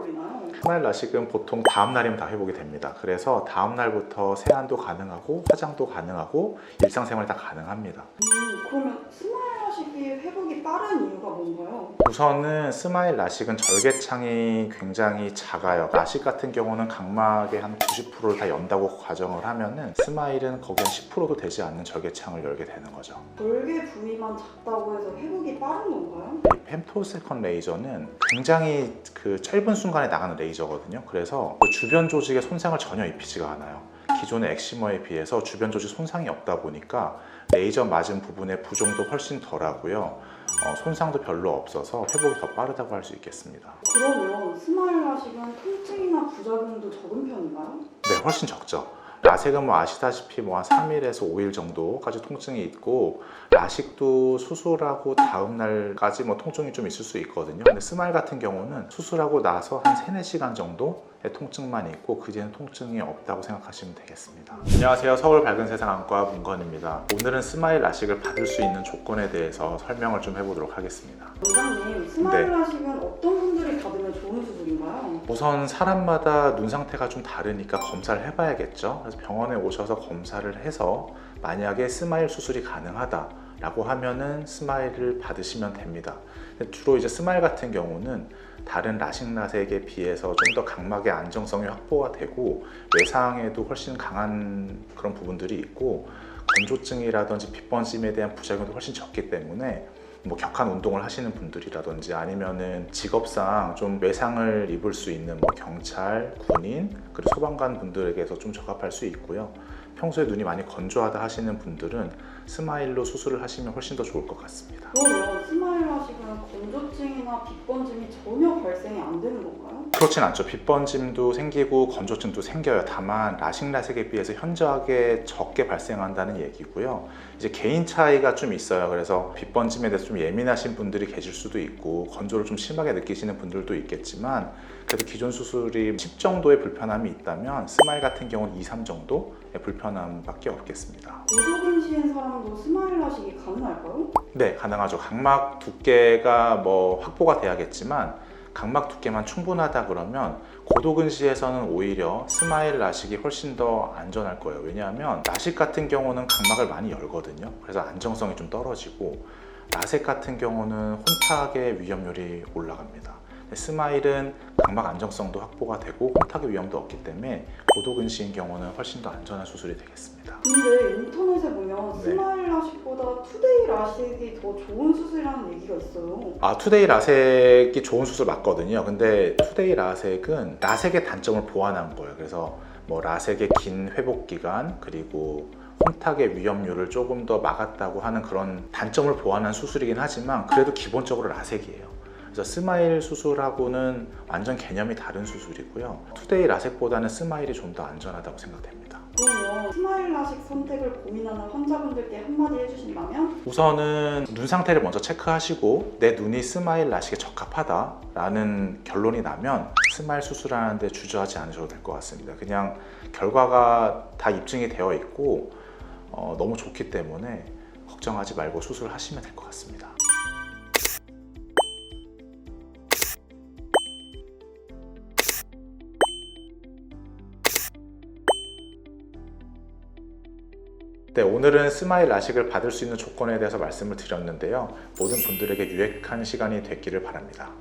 걸리나요? 스마일 라식은 보통 다음 날이면 다 회복이 됩니다. 그래서 다음 날부터 세안도 가능하고 화장도 가능하고 일상생활이 다 가능합니다. 그러면 스마일 라식이 회복이 빠른 이유가 뭔가요? 우선은 스마일 라식은 절개창이 굉장히 작아요. 라식 같은 경우는 각막의 한 90%를 다 연다고 가정을 하면은 스마일은 거기 한 10%도 되지 않는 절개창을 열게 되는 거죠. 절개 부위만 작다고 해서 회복이 빠른 건가요? 이 femtoseconds 레이저는 굉장히 그 짧은 순간에 나가는 레이저거든요. 그래서 그 주변 조직에 손상을 전혀 입히지가 않아요. 기존의 엑시머에 비해서 주변 조직 손상이 없다 보니까 레이저 맞은 부분의 부종도 훨씬 덜하고요. 손상도 별로 없어서 회복이 더 빠르다고 할 수 있겠습니다. 그러면 스마일 라식은 통증이나 부작용도 적은 편인가요? 네, 훨씬 적죠. 라섹은 뭐 아시다시피 뭐 한 3일에서 5일 정도까지 통증이 있고, 라식도 수술하고 다음 날까지 뭐 통증이 좀 있을 수 있거든요. 근데 스마일 같은 경우는 수술하고 나서 한 3-4시간 정도의 통증만 있고 그 뒤에는 통증이 없다고 생각하시면 되겠습니다. 안녕하세요. 서울 밝은 세상 안과 문건입니다. 오늘은 스마일 라식을 받을 수 있는 조건에 대해서 설명을 좀 해보도록 하겠습니다. 원장님, 스마일 라식은 어떤 분들이 받으면 좋은 수술인가요? 우선 사람마다 눈 상태가 좀 다르니까 검사를 해봐야겠죠. 그래서 병원에 오셔서 검사를 해서 만약에 스마일 수술이 가능하다 라고 하면은 스마일을 받으시면 됩니다. 주로 이제 스마일 같은 경우는 다른 라식 라섹에 비해서 좀 더 각막의 안정성이 확보가 되고 외상에도 훨씬 강한 그런 부분들이 있고, 건조증이라든지 빗번짐에 대한 부작용도 훨씬 적기 때문에 뭐 격한 운동을 하시는 분들이라든지 아니면은 직업상 좀 외상을 입을 수 있는 뭐 경찰, 군인, 그리고 소방관 분들에게서 좀 적합할 수 있고요. 평소에 눈이 많이 건조하다 하시는 분들은 스마일로 수술을 하시면 훨씬 더 좋을 것 같습니다. 그러면 스마일 라식은 건조증이나 빗번짐이 전혀 발생이 안 되는 건가요? 그렇진 않죠. 빗번짐도 생기고 건조증도 생겨요. 다만 라식 라섹에 비해서 현저하게 적게 발생한다는 얘기고요. 이제 개인 차이가 좀 있어요. 그래서 빗번짐에 대해서 좀 예민하신 분들이 계실 수도 있고 건조를 좀 심하게 느끼시는 분들도 있겠지만, 그래도 기존 수술이 10 정도의 불편함이 있다면 스마일 같은 경우는 2-3 정도의 불편함밖에 없겠습니다. 고도근시인 사람도 스마일 라식이 가능할까요? 네, 가능하죠. 각막 두께가 뭐 확보가 돼야겠지만 각막 두께만 충분하다 그러면 고도근시에서는 오히려 스마일 라식이 훨씬 더 안전할 거예요. 왜냐하면 라식 같은 경우는 각막을 많이 열거든요. 그래서 안정성이 좀 떨어지고, 라섹 같은 경우는 혼탁의 위험률이 올라갑니다. 스마일은 각막 안정성도 확보가 되고 혼탁의 위험도 없기 때문에 고도근시인 경우는 훨씬 더 안전한 수술이 되겠습니다. 근데 인터넷에 보면 네. 스마일 라식보다 투데이 라식이 더 좋은 수술이라는 얘기가 있어요. 투데이 라섹이 좋은 수술 맞거든요. 근데 투데이 라섹은 라섹의 단점을 보완한 거예요. 그래서 뭐 라섹의 긴 회복 기간, 그리고 혼탁의 위험률을 조금 더 막았다고 하는 그런 단점을 보완한 수술이긴 하지만 그래도 기본적으로 라섹이에요. 그래서 스마일 수술하고는 완전 개념이 다른 수술이고요. 투데이 라섹보다는 스마일이 좀 더 안전하다고 생각됩니다. 그러면 스마일 라식 선택을 고민하는 환자분들께 한마디 해주신다면? 우선은 눈 상태를 먼저 체크하시고 내 눈이 스마일 라식에 적합하다라는 결론이 나면 스마일 수술하는데 주저하지 않으셔도 될 것 같습니다. 그냥 결과가 다 입증이 되어 있고 너무 좋기 때문에 걱정하지 말고 수술하시면 될 것 같습니다. 네, 오늘은 스마일 라식을 받을 수 있는 조건에 대해서 말씀을 드렸는데요. 모든 분들에게 유익한 시간이 됐기를 바랍니다.